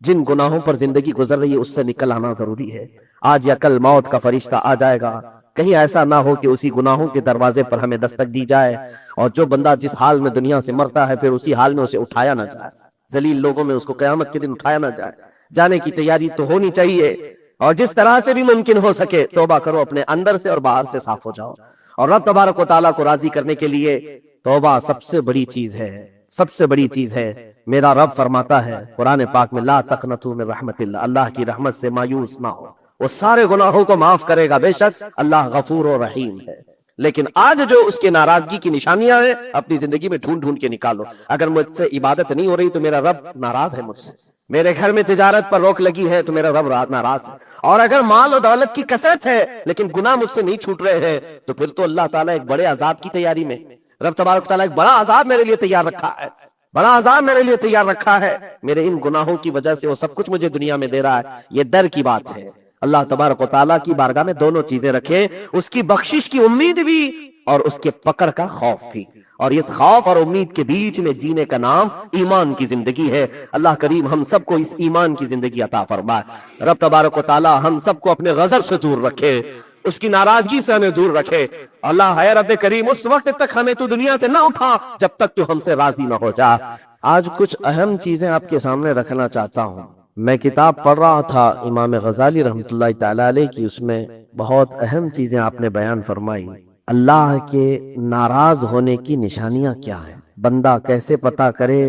جن گناہوں پر زندگی گزر رہی ہے اس سے نکل آنا ضروری ہے. آج یا کل موت کا فرشتہ آ جائے گا. کہیں ایسا نہ ہو کہ اسی گناہوں کے دروازے پر ہمیں دستک دی جائے اور جو بندہ جس حال میں دنیا سے مرتا ہے پھر اسی حال میں اسے اٹھایا نہ جائے. ذلیل لوگوں میں اس کو قیامت کے دن اٹھایا نہ جائے. جانے کی تیاری تو ہونی چاہیے اور جس طرح سے بھی ممکن ہو سکے توبہ کرو، اپنے اندر سے اور باہر سے صاف ہو جاؤ. اور رب تبارک و تعالیٰ کو راضی کرنے کے لیے توبہ سب سے بڑی چیز ہے، سب سے بڑی چیز ہے. میرا رب فرماتا ہے قرآن پاک میں لا تقنطوا من رحمت اللہ، اللہ کی رحمت سے مایوس نہ ہو، وہ سارے گناہوں کو معاف کرے گا، بے شک اللہ غفور و رحیم ہے. لیکن آج جو اس کے ناراضگی کی نشانیاں ہیں اپنی زندگی میں ڈھونڈ ڈھونڈ کے نکالو. اگر مجھ سے عبادت نہیں ہو رہی تو میرا رب ناراض ہے مجھ سے. میرے گھر میں تجارت پر روک لگی ہے تو میرا رب ناراض ہے. اور اگر مال و دولت کی کثرت ہے لیکن گناہ مجھ سے نہیں چھوٹ رہے ہیں تو پھر تو اللہ تعالیٰ ایک بڑے عذاب کی تیاری میں. رب تبارک تعالیٰ ایک بڑا عذاب میرے لیے تیار رکھا ہے، بڑا عذاب میرے لیے تیار رکھا ہے. میرے ان گناہوں کی وجہ سے وہ سب کچھ مجھے دنیا میں دے رہا ہے. یہ ڈر کی بات ہے. اللہ تبارک و تعالیٰ کی بارگاہ میں دونوں چیزیں رکھیں، اس کی بخشش کی امید بھی اور اس کے پکڑ کا خوف بھی. اور اس خوف اور امید کے بیچ میں جینے کا نام ایمان کی زندگی ہے. اللہ کریم ہم سب کو اس ایمان کی زندگی عطا فرمائے. رب تبارک و تعالیٰ ہم سب کو اپنے غضب سے دور رکھے، اس کی ناراضگی سے ہمیں دور رکھے. اللہ ہے رب کریم اس وقت تک ہمیں تو دنیا سے نہ اٹھا جب تک تو ہم سے راضی نہ ہو جا. آج کچھ اہم چیزیں آپ کے سامنے رکھنا چاہتا ہوں. میں کتاب پڑھ رہا تھا امام غزالی رحمۃ اللہ تعالی علیہ کی، اس میں بہت اہم چیزیں آپ نے بیان فرمائی. اللہ کے ناراض ہونے کی نشانیاں کیا ہیں، بندہ کیسے پتا کرے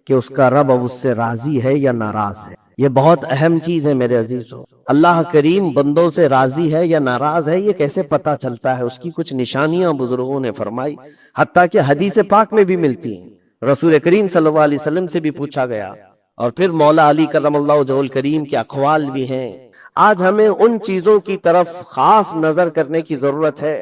کہ اس کا رب اب اس سے راضی ہے یا ناراض ہے. یہ بہت اہم چیز ہے میرے عزیزو. اللہ کریم بندوں سے راضی ہے یا ناراض ہے یہ کیسے پتا چلتا ہے، اس کی کچھ نشانیاں بزرگوں نے فرمائی، حتیٰ کہ حدیث پاک میں بھی ملتی ہیں. رسول کریم صلی اللہ علیہ وسلم سے بھی پوچھا گیا اور پھر مولا علی کرم اللہ وجہہ الکریم کے اقوال بھی ہیں. آج ہمیں ان چیزوں کی طرف خاص نظر کرنے کی ضرورت ہے.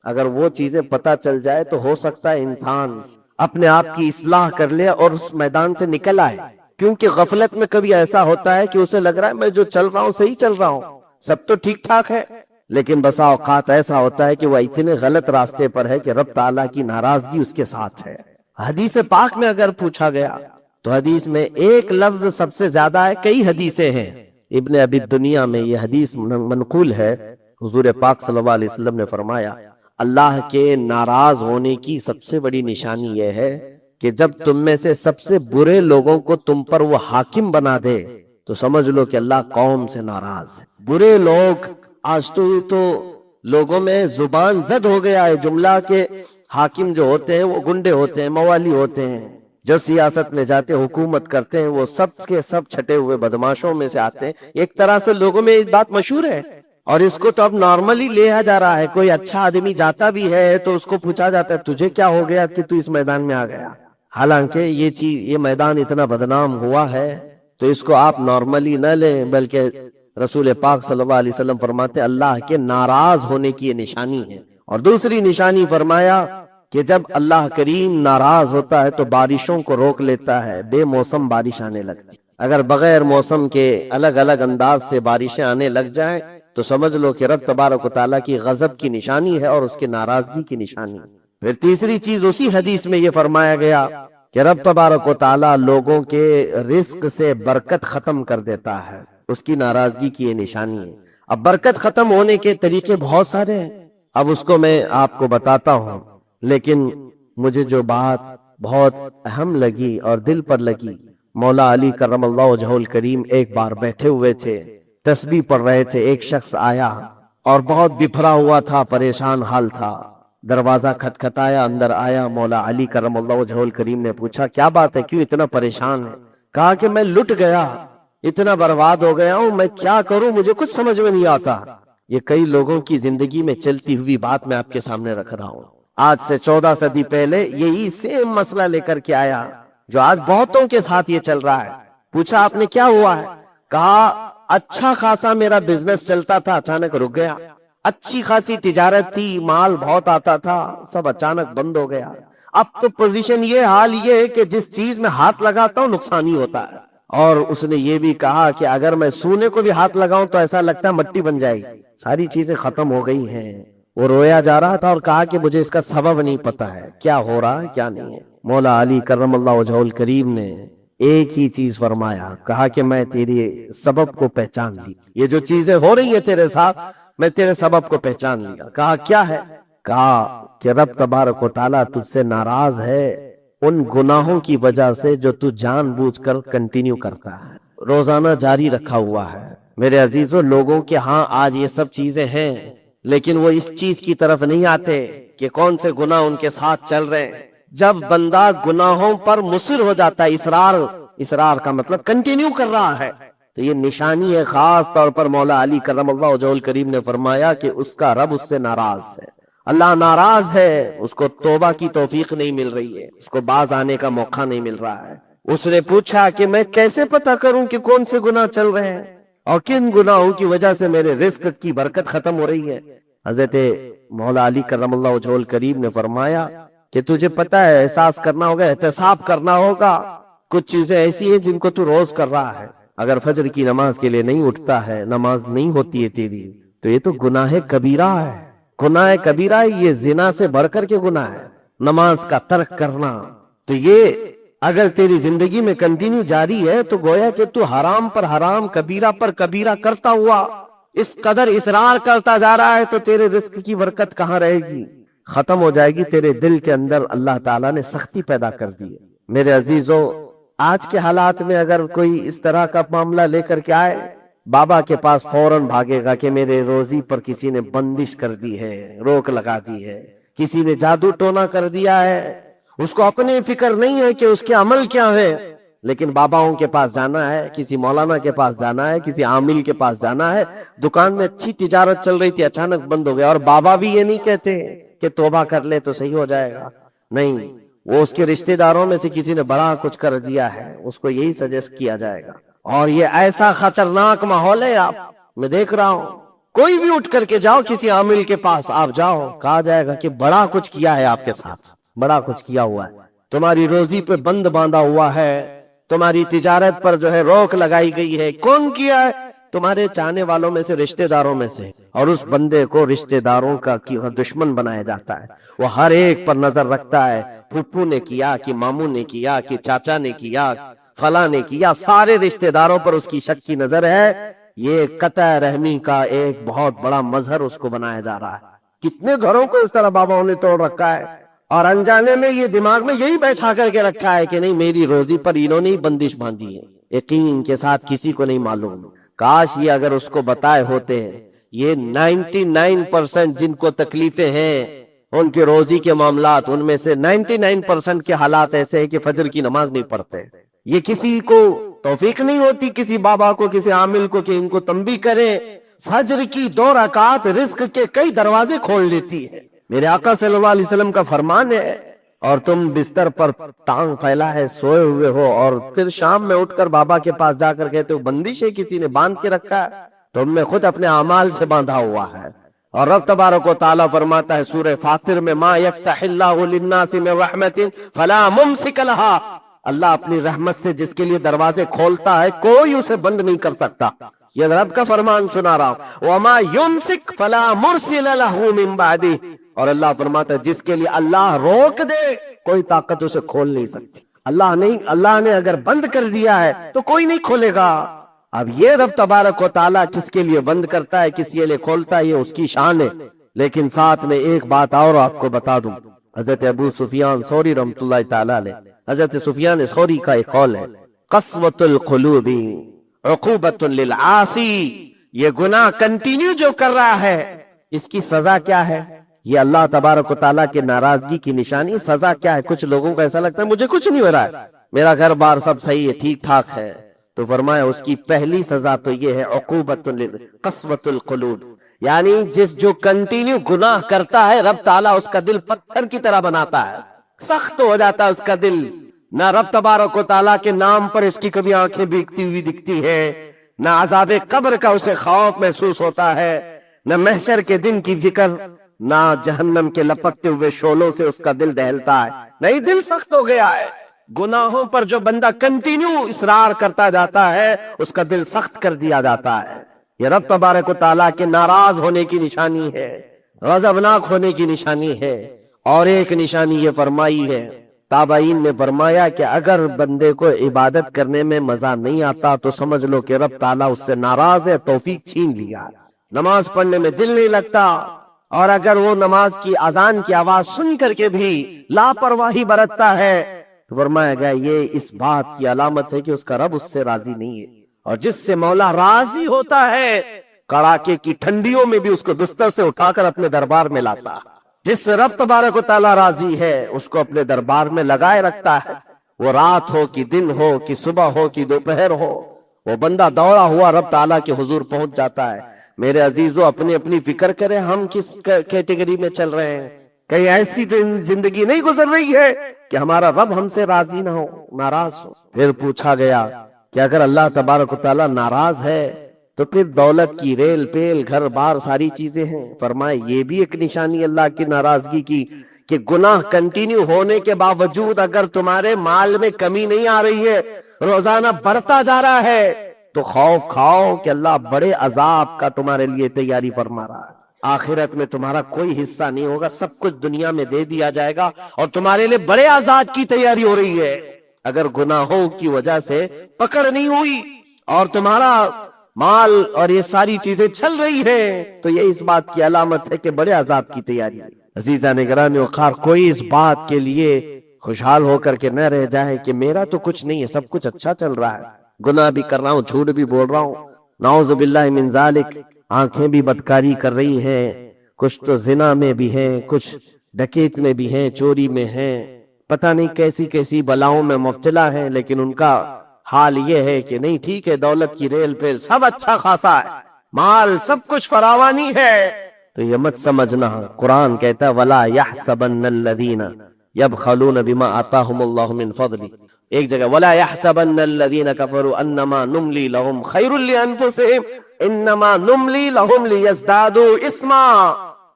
اگر وہ چیزیں پتہ چل جائے تو ہو سکتا ہے انسان اپنے آپ کی اصلاح کر لے اور اس میدان سے نکل آئے. کیونکہ غفلت میں کبھی ایسا ہوتا ہے کہ اسے لگ رہا ہے میں جو چل رہا ہوں صحیح چل رہا ہوں، سب تو ٹھیک ٹھاک ہے، لیکن بسا اوقات ایسا ہوتا ہے کہ وہ اتنے غلط راستے پر ہے کہ رب تعالیٰ کی ناراضگی اس کے ساتھ ہے. حدیث پاک میں اگر پوچھا گیا تو حدیث میں ایک لفظ سب سے زیادہ ہے، کئی حدیثیں ہیں. ابن ابی الدنیا میں یہ حدیث منقول ہے. حضور پاک صلی اللہ علیہ وسلم نے فرمایا اللہ کے ناراض ہونے کی سب سے بڑی نشانی یہ ہے کہ جب تم میں سے سب سے برے لوگوں کو تم پر وہ حاکم بنا دے تو سمجھ لو کہ اللہ قوم سے ناراض ہے. برے لوگ آج تو لوگوں میں زبان زد ہو گیا ہے جملہ کہ حاکم جو ہوتے ہیں وہ گنڈے ہوتے ہیں، موالی ہوتے ہیں، جو سیاست میں جاتے حکومت کرتے ہیں وہ سب کے سب چھٹے ہوئے بدماشوں میں سے آتے ہیں. ایک طرح سے لوگوں میں ایک بات مشہور ہے اور اس کو تو اب نارملی لیا جا رہا ہے. کوئی اچھا آدمی جاتا بھی ہے تو اس کو پوچھا جاتا ہے تجھے کیا ہو گیا کہ تو اس میدان میں آ گیا. حالانکہ یہ میدان اتنا بدنام ہوا ہے تو اس کو آپ نارملی نہ لیں، بلکہ رسول پاک صلی اللہ علیہ وسلم فرماتے اللہ کے ناراض ہونے کی یہ نشانی ہے. اور دوسری نشانی فرمایا کہ جب اللہ کریم ناراض ہوتا ہے تو بارشوں کو روک لیتا ہے، بے موسم بارش آنے لگتی. اگر بغیر موسم کے الگ الگ انداز سے بارشیں آنے لگ جائیں تو سمجھ لو کہ رب تبارک و تعالیٰ کی غضب کی نشانی ہے اور اس کے ناراضگی کی نشانی. پھر تیسری چیز اسی حدیث میں یہ فرمایا گیا کہ رب تبارک و تعالیٰ لوگوں کے رزق سے برکت ختم کر دیتا ہے، اس کی ناراضگی کی یہ نشانی ہے. اب برکت ختم ہونے کے طریقے بہت سارے ہیں، اب اس کو میں آپ کو بتاتا ہوں. لیکن مجھے جو بات بہت اہم لگی اور دل پر لگی، مولا علی کرم اللہ وجہہ الکریم ایک بار بیٹھے ہوئے تھے، تسبیح پڑھ رہے تھے. ایک شخص آیا اور بہت بپھرا ہوا تھا، پریشان حال تھا. دروازہ کھٹکھٹایا، اندر آیا. مولا علی کرم اللہ وجہہ الکریم نے پوچھا کیا بات ہے، کیوں اتنا پریشان ہے؟ کہا کہ میں لٹ گیا، اتنا برباد ہو گیا ہوں، میں کیا کروں، مجھے کچھ سمجھ میں نہیں آتا. یہ کئی لوگوں کی زندگی میں چلتی ہوئی بات میں آپ کے سامنے رکھ رہا ہوں. آج سے 14 صدی پہلے یہی سیم مسئلہ لے کر کے آیا جو آج بہتوں کے ساتھ یہ چل رہا ہے. پوچھا آپ نے کیا ہوا ہے؟ کہا اچھا خاصا میرا بزنس چلتا تھا، اچانک رک گیا. اچھی خاصی تجارت تھی، مال بہت آتا تھا، سب اچانک بند ہو گیا. اب تو پوزیشن یہ، حال یہ ہے کہ جس چیز میں ہاتھ لگاتا ہوں نقصان ہی ہوتا ہے. اور اس نے یہ بھی کہا کہ اگر میں سونے کو بھی ہاتھ لگاؤں تو ایسا لگتا ہے مٹی بن جائے گی. ساری چیزیں ختم ہو گئی ہیں. وہ رویا جا رہا تھا اور کہا کہ مجھے اس کا سبب نہیں پتا ہے، کیا ہو رہا ہے کیا نہیں ہے. مولا علی کرم اللہ وجہہ الکریم نے ایک ہی چیز فرمایا، کہا کہ میں تیری سبب کو پہچان لی، یہ جو چیزیں ہو رہی ہیں تیرے ساتھ میں تیرے سبب کو پہچان لیا۔ کہا کیا ہے؟ کہا کہ رب تبارک و تعالیٰ تجھ سے ناراض ہے ان گناہوں کی وجہ سے جو تو جان بوجھ کر کنٹینیو کرتا ہے، روزانہ جاری رکھا ہوا ہے۔ میرے عزیزو، لوگوں کے ہاں آج یہ سب چیزیں ہیں، لیکن وہ اس چیز کی طرف نہیں آتے کہ کون سے گناہ ان کے ساتھ چل رہے ہیں۔ جب بندہ گناہوں پر مصر ہو جاتا ہے، اسرار کا مطلب کنٹینیو کر رہا ہے، تو یہ نشانی ہے۔ خاص طور پر مولا علی کرم اللہ وجہہ الکریم نے فرمایا کہ اس کا رب اس سے ناراض ہے، اللہ ناراض ہے، اس کو توبہ کی توفیق نہیں مل رہی ہے، اس کو باز آنے کا موقع نہیں مل رہا ہے۔ اس نے پوچھا کہ میں کیسے پتہ کروں کہ کون سے گناہ چل رہے ہیں اور کن گناہوں کی وجہ سے میرے رزق کی برکت ختم ہو رہی ہے؟ حضرت مولا علی کرم اللہ وجہہ الکریم نے فرمایا کہ تجھے پتہ ہے، احساس کرنا ہوگا، احتساب کرنا ہوگا، کچھ چیزیں ایسی ہیں جن کو تو روز کر رہا ہے۔ اگر فجر کی نماز کے لیے نہیں اٹھتا ہے، نماز نہیں ہوتی ہے تیری، تو یہ تو گناہ کبیرہ ہے، گناہ کبیرہ ہے، یہ زنا سے بڑھ کر کے گناہ ہے، نماز کا ترک کرنا۔ تو یہ اگر تیری زندگی میں کنٹینیو جاری ہے تو گویا کہ تو حرام پر حرام، کبیرہ پر کبیرہ کرتا ہوا اس قدر اصرار کرتا جا رہا ہے، تو تیرے رزق کی برکت کہاں رہے گی؟ ختم ہو جائے گی۔ تیرے دل کے اندر اللہ تعالیٰ نے سختی پیدا کر دی ہے۔ میرے عزیزو، آج کے حالات میں اگر کوئی اس طرح کا معاملہ لے کر کے آئے، بابا کے پاس فوراً بھاگے گا کہ میرے روزی پر کسی نے بندش کر دی ہے، روک لگا دی ہے، کسی نے جادو ٹونا کر دیا ہے۔ اس کو اپنی فکر نہیں ہے کہ اس کے عمل کیا ہے، لیکن باباؤں کے پاس جانا ہے، کسی مولانا کے پاس جانا ہے، کسی عامل کے پاس جانا ہے۔ دکان میں اچھی تجارت چل رہی تھی، اچانک بند ہو گیا، اور بابا بھی یہ نہیں کہتے کہ توبہ کر لے تو صحیح ہو جائے گا، نہیں، وہ اس کے رشتہ داروں میں سے کسی نے بڑا کچھ کر دیا ہے، اس کو یہی سجیسٹ کیا جائے گا۔ اور یہ ایسا خطرناک ماحول ہے، میں دیکھ رہا ہوں، کوئی بھی اٹھ کر کے جاؤ کسی عامل کے پاس آپ جاؤ، کہا جائے گا کہ بڑا کچھ کیا ہے آپ کے ساتھ، بڑا کچھ کیا ہوا ہے، تمہاری روزی پہ بند باندھا ہوا ہے، تمہاری تجارت پر جو ہے روک لگائی گئی ہے۔ کون کیا ہے؟ تمہارے چاہنے والوں میں سے، رشتہ داروں میں سے، اور اس بندے کو رشتہ داروں کا دشمن بنایا جاتا ہے۔ وہ ہر ایک پر نظر رکھتا ہے، پھپھو نے کیا کہ ماموں نے کیا کہ چاچا نے کیا، فلاں نے کیا، سارے رشتہ داروں پر اس کی شک کی نظر ہے۔ یہ قطع رحمی کا ایک بہت بڑا مظہر اس کو بنایا جا رہا ہے۔ کتنے گھروں کو اس طرح باباؤں نے توڑ رکھا ہے، اور انجانے میں یہ دماغ میں یہی بیٹھا کر کے رکھا ہے کہ نہیں، میری روزی پر انہوں نے بندش باندھی ہے، یقین کے ساتھ کسی کو نہیں معلوم۔ کاش یہ اگر اس کو بتائے ہوتے ہیں، یہ 99% جن کو تکلیفیں ہیں ان کے روزی کے معاملات، ان میں سے 99% کے حالات ایسے ہیں کہ فجر کی نماز نہیں پڑھتے۔ یہ کسی کو توفیق نہیں ہوتی، کسی بابا کو، کسی عامل کو، کہ ان کو تنبیہ کریں۔ فجر کی 2 رکعت رزق کے کئی دروازے کھول دیتی ہے۔ میرے آقا صلی اللہ علیہ وسلم کا فرمان ہے، اور تم بستر پر ٹانگ پھیلا ہے سوئے ہوئے ہو، اور پھر شام میں اٹھ کر بابا کے پاس جا کر کہتے ہو بندش ہے، کسی نے باندھ کے رکھا ہے، تم میں خود اپنے اعمال سے باندھا ہوا ہے۔ اور رب تبارک و تعالیٰ فرماتا ہے سورہ فاطر میں، ما یفتح اللہ للناس من رحمت فلا ممسک لها، اللہ اپنی رحمت سے جس کے لیے دروازے کھولتا ہے کوئی اسے بند نہیں کر سکتا۔ یہ رب کا فرمان سنا رہا ہوں، وما یمسک فلا مرسل له من بعدہ، اور اللہ فرماتا ہے جس کے لیے اللہ روک دے کوئی طاقت اسے کھول نہیں سکتی۔ اللہ نے اگر بند کر دیا ہے تو کوئی نہیں کھولے گا۔ اب یہ رب تبارک و تعالیٰ کس کے لیے بند کرتا ہے، کس کے لیے کھولتا ہے، یہ اس کی شان ہے۔ لیکن ساتھ میں ایک بات اور آپ کو بتا دوں، حضرت ابو سفیان ثوری رحمۃ اللہ تعالی علیہ، حضرت سفیان ثوری کا ایک قول ہے، قسوۃ القلوب عقوبۃ للعاصی، یہ گناہ کنٹینیو جو کر رہا ہے اس کی سزا کیا ہے؟ یہ اللہ تبارک و تعالیٰ کے ناراضگی کی نشانی۔ سزا کیا ہے؟ کچھ لوگوں کو ایسا لگتا ہے مجھے کچھ نہیں ہو رہا ہے، میرا گھر بار سب صحیح ہے، ٹھیک ٹھاک ہے، تو فرمایا اس کی پہلی سزا تو یہ ہے عقوبۃ قسوۃ القلوب، یعنی جو کنٹینیو گناہ کرتا ہے رب تعالیٰ اس کا دل پتھر کی طرح بناتا ہے، سخت ہو جاتا ہے اس کا دل۔ نہ رب تبارک و تعالیٰ کے نام پر اس کی کبھی آنکھیں بھیگتی ہوئی دکھتی ہے، نہ عذاب قبر کا اسے خوف محسوس ہوتا ہے، نہ محشر کے دن کی فکر، نہ جہنم کے لپکتے ہوئے شعلوں سے اس کا دل دہلتا ہے، نہیں، دل سخت ہو گیا ہے۔ گناہوں پر جو بندہ کنٹینیو اصرار کرتا جاتا ہے اس کا دل سخت کر دیا جاتا ہے۔ یہ رب تبارک و تعالیٰ کے ناراض ہونے کی نشانی ہے، غضبناک ہونے کی نشانی ہے۔ اور ایک نشانی یہ فرمائی ہے، تابعین نے فرمایا کہ اگر بندے کو عبادت کرنے میں مزہ نہیں آتا تو سمجھ لو کہ رب تعالیٰ اس سے ناراض ہے، توفیق چھین لیا۔ نماز پڑھنے میں دل نہیں لگتا، اور اگر وہ نماز کی اذان کی آواز سن کر کے بھی لاپرواہی برتتا ہے تو فرمایا گیا یہ اس بات کی علامت ہے کہ اس کا رب اس سے راضی نہیں ہے۔ اور جس سے مولا راضی ہوتا ہے کڑاکے کی ٹھنڈیوں میں بھی اس کو بستر سے اٹھا کر اپنے دربار میں لاتا، جس سے رب تبارک و تعالیٰ راضی ہے اس کو اپنے دربار میں لگائے رکھتا ہے، وہ رات ہو کہ دن ہو کہ صبح ہو کہ دوپہر ہو، وہ بندہ دوڑا ہوا رب تعالیٰ کے حضور پہنچ جاتا ہے۔ میرے عزیزو، اپنی اپنی فکر کریں ہم کس کیٹیگری میں چل رہے ہیں۔ کہیں ایسی زندگی نہیں گزر رہی ہے کہ ہمارا رب ہم سے راضی نہ ہو، ناراض ہو۔ پھر پوچھا گیا کہ اگر اللہ تبارک و تعالیٰ ناراض ہے تو پھر دولت کی ریل پیل گھر بار ساری چیزیں ہیں۔ فرمائے یہ بھی ایک نشانی اللہ کی ناراضگی کی کہ گناہ کنٹینیو ہونے کے باوجود اگر تمہارے مال میں کمی نہیں آ رہی ہے، روزانہ بڑھتا جا رہا ہے، تو خوف کھاؤ کہ اللہ بڑے عذاب کا تمہارے لیے تیاری فرما رہا ہے۔ آخرت میں تمہارا کوئی حصہ نہیں ہوگا، سب کچھ دنیا میں دے دیا جائے گا، اور تمہارے لیے بڑے عذاب کی تیاری ہو رہی ہے۔ اگر گناہوں کی وجہ سے پکڑ نہیں ہوئی اور تمہارا مال اور یہ ساری چیزیں چل رہی ہیں تو یہ اس بات کی علامت ہے کہ بڑے عذاب کی تیاری ہے۔ عزیزان گرامی وقار، کوئی اس بات کے لیے خوشحال ہو کر کے نہ رہ جائے کہ میرا تو کچھ نہیں ہے، سب کچھ اچھا چل رہا ہے، گناہ بھی کر رہا ہوں، جھوٹ بھی بول رہا ہوں، نعوذ باللہ من ذالک، آنکھیں بھی بدکاری کر رہی ہیں، کچھ تو زنا میں بھی ہیں، کچھ ڈکیت میں بھی ہیں، چوری میں ہیں، پتہ نہیں کیسی کیسی بلاؤں میں مبتلا ہیں، لیکن ان کا حال یہ ہے کہ نہیں ٹھیک ہے، دولت کی ریل پیل سب اچھا خاصا ہے، مال سب کچھ فراوانی ہے، تو یہ مت سمجھنا۔ قرآن کہتا ہے وَلَا يَحْسَبَنَّ الَّذِينَ يَبْخَلُونَ بِمَا آتَاهُمُ اللَّهُ مِنْ فَضْلِهِ، ایک جگہ وَلَا يَحْسَبَنَّ الَّذِينَ كَفَرُوا أَنَّمَا نُمْلِي لَهُمْ خَيْرٌ لِأَنفُسِهِمْ إِنَّمَا نُمْلِي لَهُمْ لِيَزْدَادُوا إِثْمًا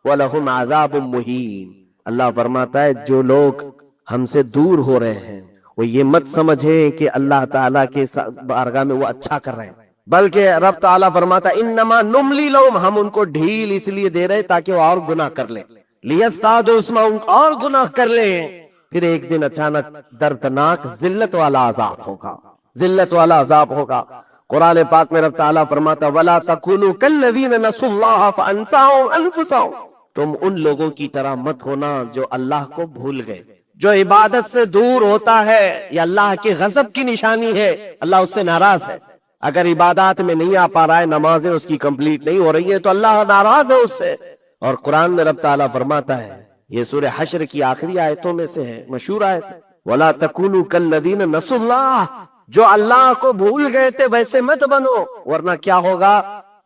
وَلَهُمْ عَذَابٌ مُهِينٌ۔ اللہ فرماتا ہے جو لوگ ہم سے دور ہو رہے ہیں وہ یہ مت سمجھیں کہ اللہ تعالیٰ کے بارگاہ میں وہ اچھا کر رہے ہیں، بلکہ رب تعالیٰ فرماتا ہے انما نملی لہم، ہم ان کو ڈھیل اس لیے دے رہے تاکہ وہ اور گناہ کر لیں، لیزدادوا اثما، اور گناہ کر لیں۔ پھر ایک دن اچانک دردناک ذلت والا عذاب ہوگا، ذلت والا عذاب ہوگا۔ قرآن پاک میں رب تعالیٰ فرماتا وَلَا تَكُونُوا كَالَّذِينَ نَسُوا اللَّهَ فَأَنسَاهُمْ أَنفُسَهُمْ، تم ان لوگوں کی طرح مت ہونا جو اللہ کو بھول گئے، جو عبادت سے دور ہوتا ہے، یہ اللہ کے غضب کی نشانی ہے، اللہ اس سے ناراض ہے۔ اگر عبادات میں نہیں آ پا رہا ہے، نمازیں اس کی کمپلیٹ نہیں ہو رہی ہیں تو اللہ ناراض ہے اس سے۔ اور قرآن میں رب تعالیٰ فرماتا ہے، یہ سورہ حشر کی آخری آیتوں میں سے ہے، مشہور آیت، وَلَا تَكُونُوا كَالَّذِينَ نَسُوا اللَّهَ، جو اللہ کو بھول گئے تھے ویسے مت بنو، ورنہ کیا ہوگا؟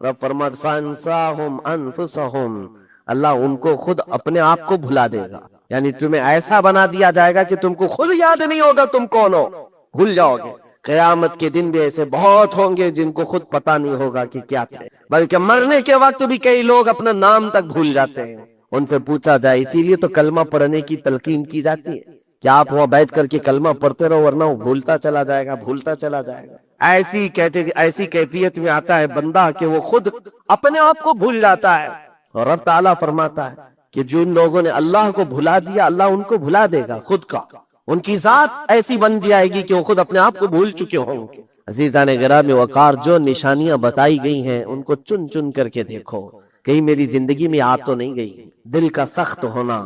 رب فرماتا فَأَنسَاهُمْ أَنفُسَهُمْ، اللہ ان کو خود اپنے آپ کو بھلا دے گا، یعنی تمہیں ایسا بنا دیا جائے گا کہ تم کو خود یاد نہیں ہوگا تم کون ہو، بھول جاؤ گے۔ قیامت کے دن بھی ایسے بہت ہوں گے جن کو خود پتا نہیں ہوگا کہ کیا تھے، بلکہ مرنے کے وقت بھی کئی لوگ اپنا نام تک بھول جاتے ہیں۔ ان سے پوچھا جائے، اسی لیے تو کلمہ پڑھنے کی تلقین کی جاتی ہے کہ آپ وہاں بیٹھ کر کے کلمہ پڑھتے رہو، ورنہ وہ بھولتا چلا جائے گا، بھولتا چلا جائے گا۔ ایسی کیفیت میں آتا ہے بندہ کہ وہ خود اپنے آپ کو بھول جاتا ہے، اور رب تعالیٰ فرماتا ہے کہ جن لوگوں نے اللہ کو بھلا دیا اللہ ان کو بھلا دے گا خود کا، ان کی ذات ایسی بن جائے گی کہ وہ خود اپنے آپ کو بھول چکے ہوں گے۔ عزیزان گرامی وقار، جو نشانیاں بتائی گئی ہیں ان کو چن چن کر کے دیکھو، کہیں میری زندگی میں آ تو نہیں گئی۔ دل کا سخت ہونا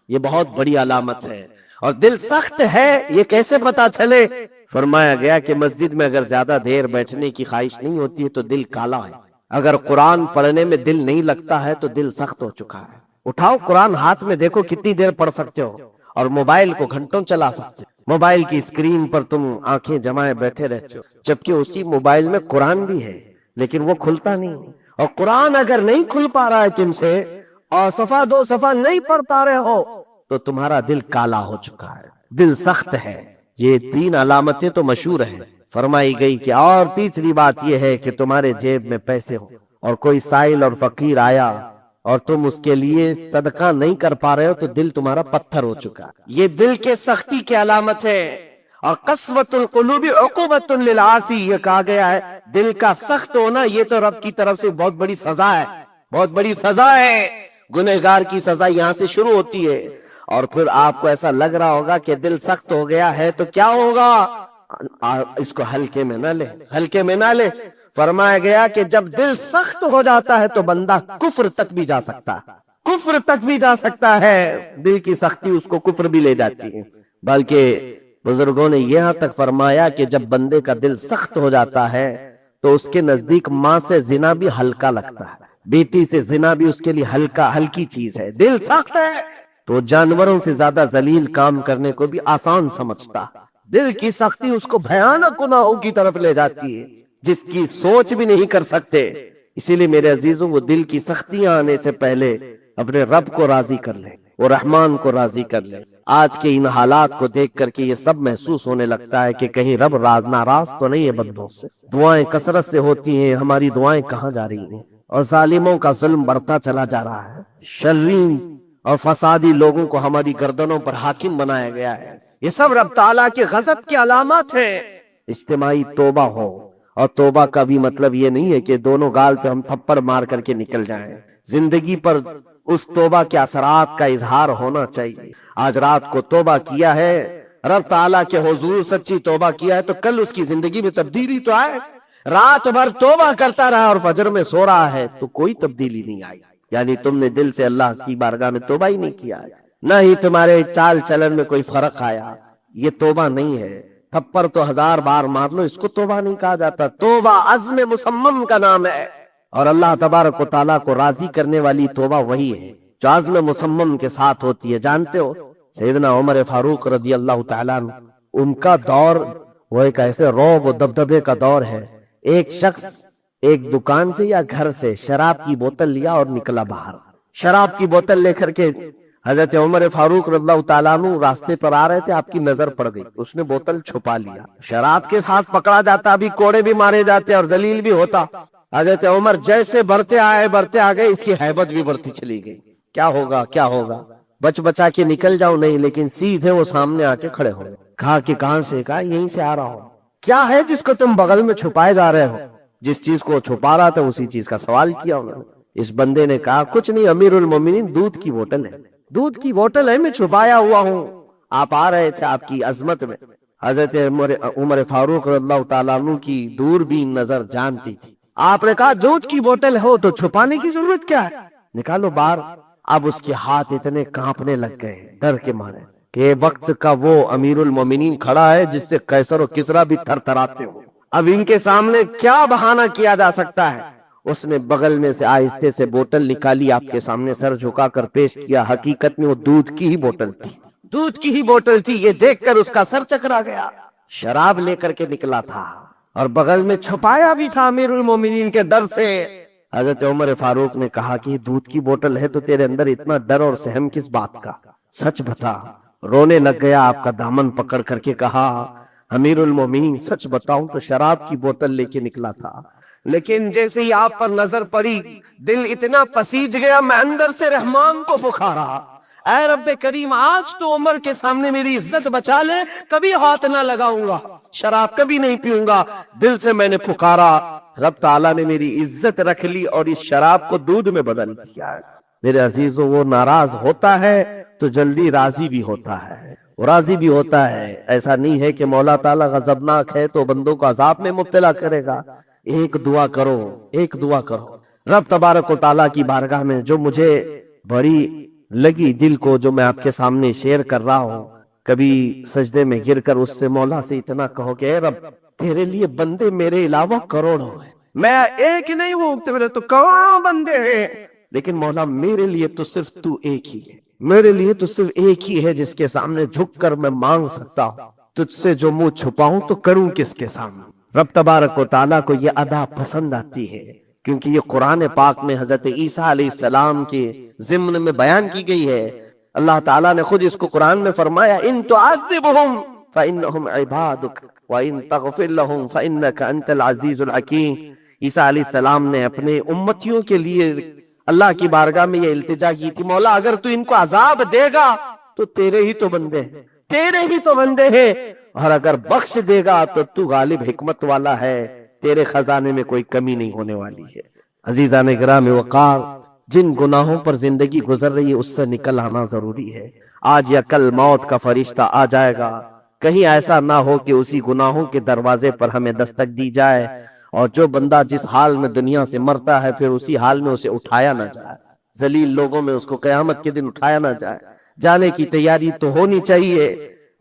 یہ بہت بڑی علامت ہے، اور دل سخت ہے یہ کیسے پتا چلے؟ فرمایا گیا کہ مسجد میں اگر زیادہ دیر بیٹھنے کی خواہش نہیں ہوتی ہے تو دل کالا ہے، اگر قرآن پڑھنے میں دل نہیں لگتا ہے تو دل سخت ہو چکا ہے۔ اٹھاؤ قرآن ہاتھ میں، دیکھو کتنی دیر پڑھ سکتے ہو، اور موبائل کو گھنٹوں چلا سکتے ہو، موبائل کی اسکرین پر تم آنکھیں جمائے بیٹھے رہتے ہو، جبکہ اسی موبائل میں قرآن بھی ہے لیکن وہ کھلتا نہیں۔ اور قرآن اگر نہیں کھل پا رہا ہے تم سے، اور صفحہ دو صفحہ نہیں پڑھ پا رہے ہو، تو تمہارا دل کالا ہو چکا ہے، دل سخت ہے۔ یہ 3 علامتیں تو مشہور ہیں۔ فرمائی گئی کہ اور تیسری بات یہ ہے کہ تمہارے جیب میں پیسے ہو، اور کوئی سائل اور فقیر آیا اور تم اس کے لیے صدقہ نہیں کر پا رہے ہو تو دل تمہارا پتھر ہو چکا، یہ دل کے سختی کی علامت ہے۔ اور قسوۃ القلوب عقوبۃ للعاصی، یہ کہا گیا ہے دل کا سخت ہونا یہ تو رب کی طرف سے بہت بڑی سزا ہے، بہت بڑی سزا ہے۔ گنہگار کی سزا یہاں سے شروع ہوتی ہے، اور پھر آپ کو ایسا لگ رہا ہوگا کہ دل سخت ہو گیا ہے تو کیا ہوگا، اس کو ہلکے میں نہ لے، ہلکے میں نہ لے۔ فرمایا گیا کہ جب دل سخت ہو جاتا ہے تو بندہ کفر تک بھی جا سکتا ہے، کفر تک بھی جا سکتا ہے، دل کی سختی اس کو کفر بھی لے جاتی ہے۔ بلکہ بزرگوں نے یہاں تک فرمایا کہ جب بندے کا دل سخت ہو جاتا ہے تو اس کے نزدیک ماں سے زنا بھی ہلکا لگتا ہے، بیٹی سے زنا بھی اس کے لیے ہلکی چیز ہے۔ دل سخت ہے تو جانوروں سے زیادہ ذلیل کام کرنے کو بھی آسان سمجھتا۔ دل کی سختی اس کو بھیانک گناہوں کی طرف لے جاتی ہے جس کی سوچ بھی نہیں کر سکتے۔ اسی لیے میرے عزیزوں، وہ دل کی سختیاں آنے سے پہلے اپنے رب کو راضی کر لیں، وہ رحمان کو راضی کر لیں۔ آج کے ان حالات کو دیکھ کر کے یہ سب محسوس ہونے لگتا ہے کہ کہیں رب ناراض تو نہیں ہے بندوں سے۔ دعائیں کثرت سے ہوتی ہیں، ہماری دعائیں کہاں جا رہی ہیں؟ اور ظالموں کا ظلم بڑھتا چلا جا رہا ہے، شریر اور فسادی لوگوں کو ہماری گردنوں پر حاکم بنایا گیا ہے۔ یہ سب رب تعالیٰ کے غضب کی علامات ہیں۔ اجتماعی توبہ ہو، اور توبہ کا بھی مطلب یہ نہیں ہے کہ دونوں گال پہ ہم تھپڑ مار کر کے نکل جائیں۔ زندگی پر اس توبہ کے اثرات کا اظہار ہونا چاہیے۔ آج رات کو توبہ کیا ہے، رب تعالیٰ کے حضور سچی توبہ کیا ہے تو کل اس کی زندگی میں تبدیلی تو آئے۔ رات بھر توبہ کرتا رہا اور فجر میں سو رہا ہے تو کوئی تبدیلی نہیں آئی، یعنی تم نے دل سے اللہ کی بارگاہ میں توبہ ہی نہیں کیا، نہ ہی تمہارے چال چلن میں کوئی فرق آیا۔ یہ توبہ نہیں ہے۔ تھپڑ تو 1000 بار مار لو، اس کو توبہ نہیں کہا جاتا۔ توبہ عزم مصمم کا نام ہے، اور اللہ تبارک و تعالیٰ کو راضی کرنے والی توبہ وہی ہے جو عزم مصمم کے ساتھ ہوتی ہے۔ جانتے ہو سیدنا عمر فاروق رضی اللہ تعالیٰ عنہ، ان کا دور وہ ایک ایسے رعب و دبدبے کا دور ہے۔ ایک شخص ایک دکان سے یا گھر سے شراب کی بوتل لیا اور نکلا باہر۔ شراب کی بوتل لے کر کے حضرت عمر فاروق رضی اللہ تعالیٰ عنہ راستے پر آ رہے تھے، آپ کی نظر پڑ گئی، اس نے بوتل چھپا لیا۔ شراب کے ساتھ پکڑا جاتا، ابھی کوڑے بھی مارے جاتے اور ذلیل بھی ہوتا۔ حضرت عمر جیسے بڑھتے آگے اس کی ہیبت بھی بڑھتی چلی گئی۔ کیا ہوگا کیا ہوگا، بچ بچا کے نکل جاؤ، نہیں، لیکن سیدھے وہ سامنے آ کے کھڑے ہو گئے۔ کہا کہ کہاں سے؟ کہا یہیں سے آ رہا ہوں۔ کیا ہے جس کو تم بغل میں چھپائے جا رہے ہو؟ جس چیز کو چھپا رہا تھا اسی چیز کا سوال کیا انہوں نے۔ اس بندے نے کہا کچھ نہیں امیر المومنین، دودھ کی بوتل ہے، دودھ کی بوتل ہے، میں چھپایا ہوا ہوں، آپ آ رہے تھے آپ کی عظمت میں۔ حضرت عمر فاروق رضی اللہ تعالیٰ عنہ کی دوربین نظر جانتی تھی۔ آپ نے کہا دودھ کی بوتل ہو تو چھپانے کی ضرورت کیا ہے، نکالو باہر۔ اب اس کے ہاتھ اتنے کانپنے لگ گئے ڈر کے مارے کہ وقت کا وہ امیر المومنین کھڑا ہے جس سے قیصر و کسریٰ بھی تھر تھراتے ہو۔ اب ان کے سامنے کیا بہانہ کیا جا سکتا ہے؟ اس نے بغل میں سے آہستہ سے بوتل نکالی، آپ کے سامنے سر جھکا کر پیش کیا۔ حقیقت میں وہ دودھ کی ہی بوتل تھی، دودھ کی ہی بوتل تھی۔ یہ دیکھ کر اس کا سر چکرا گیا۔ شراب لے کر کے نکلا تھا اور بغل میں چھپایا بھی تھا امیر المومنین کے ڈر سے۔ حضرت عمر فاروق نے کہا کہ دودھ کی بوتل ہے تو تیرے اندر اتنا ڈر اور سہم کس بات کا، سچ بتا۔ رونے لگ گیا، آپ کا دامن پکڑ کر کے کہا امیر المومنین سچ بتاؤں تو شراب کی بوتل لے کے نکلا تھا، لیکن جیسے ہی آپ پر نظر پڑی دل اتنا پسیج گیا، میں اندر سے رحمان کو پکارا، اے رب کریم آج تو عمر کے سامنے میری عزت بچا لے، کبھی ہاتھ نہ لگاؤں گا، شراب کبھی نہیں پیوں گا۔ دل سے میں نے پکارا، رب تعالیٰ نے میری عزت رکھ لی اور اس شراب کو دودھ میں بدل دیا۔ میرے عزیزوں، وہ ناراض ہوتا ہے تو جلدی راضی بھی ہوتا ہے، راضی بھی ہوتا ہے۔ ایسا نہیں ہے کہ مولا تعالیٰ غضبناک ہے تو بندوں کو عذاب میں مبتلا کرے گا۔ ایک دعا کرو، ایک دعا کرو، رب تبارک و تعالیٰ کی بارگاہ میں جو مجھے بڑی لگی دل کو، جو میں آپ کے سامنے شیئر کر رہا ہوں، کبھی سجدے میں گر کر اس سے مولا سے اتنا کہو کہ اے رب تیرے لیے بندے میرے علاوہ کروڑوں ہیں، میں ایک نہیں ہوں، تیرے تو کروڑوں بندے ہیں، لیکن مولا میرے لیے تو صرف تو ایک ہی ہے، میرے لیے تو صرف ایک ہی ہے جس کے سامنے جھک کر میں مانگ سکتا ہوں، تجھ سے جو منہ چھپاؤں تو کروں کس کے سامنے۔ رب تبارک و تعالیٰ کو یہ ادا پسند آتی ہے، کیونکہ یہ قرآن پاک میں حضرت عیسیٰ علیہ السلام کے ضمن میں بیان کی گئی ہے۔ اللہ تعالیٰ نے خود اس کو قرآن میں فرمایا ان تعذبہم فإنہم عبادک وإن تغفر لہم فإنک انت العزیز الحکیم۔ عیسیٰ علیہ السلام نے اپنے امتیوں کے لیے اللہ کی بارگاہ میں یہ التجا کی تھی، مولا اگر تو ان کو عذاب دے گا تو تیرے ہی تو بندے ہیں، تیرے ہی تو بندے ہیں، اور اگر بخش دے گا تو تو غالب حکمت والا ہے، تیرے خزانے میں کوئی کمی نہیں ہونے والی ہے۔ عزیزان گرامی وقار، جن گناہوں پر زندگی گزر رہی ہے اس سے نکل آنا ضروری ہے۔ آج یا کل موت کا فرشتہ آ جائے گا، کہیں ایسا نہ ہو کہ اسی گناہوں کے دروازے پر ہمیں دستک دی جائے، اور جو بندہ جس حال میں دنیا سے مرتا ہے پھر اسی حال میں اسے اٹھایا نہ جائے، ذلیل لوگوں میں اس کو قیامت کے دن اٹھایا نہ جائے۔ جانے کی تیاری تو ہونی چاہیے،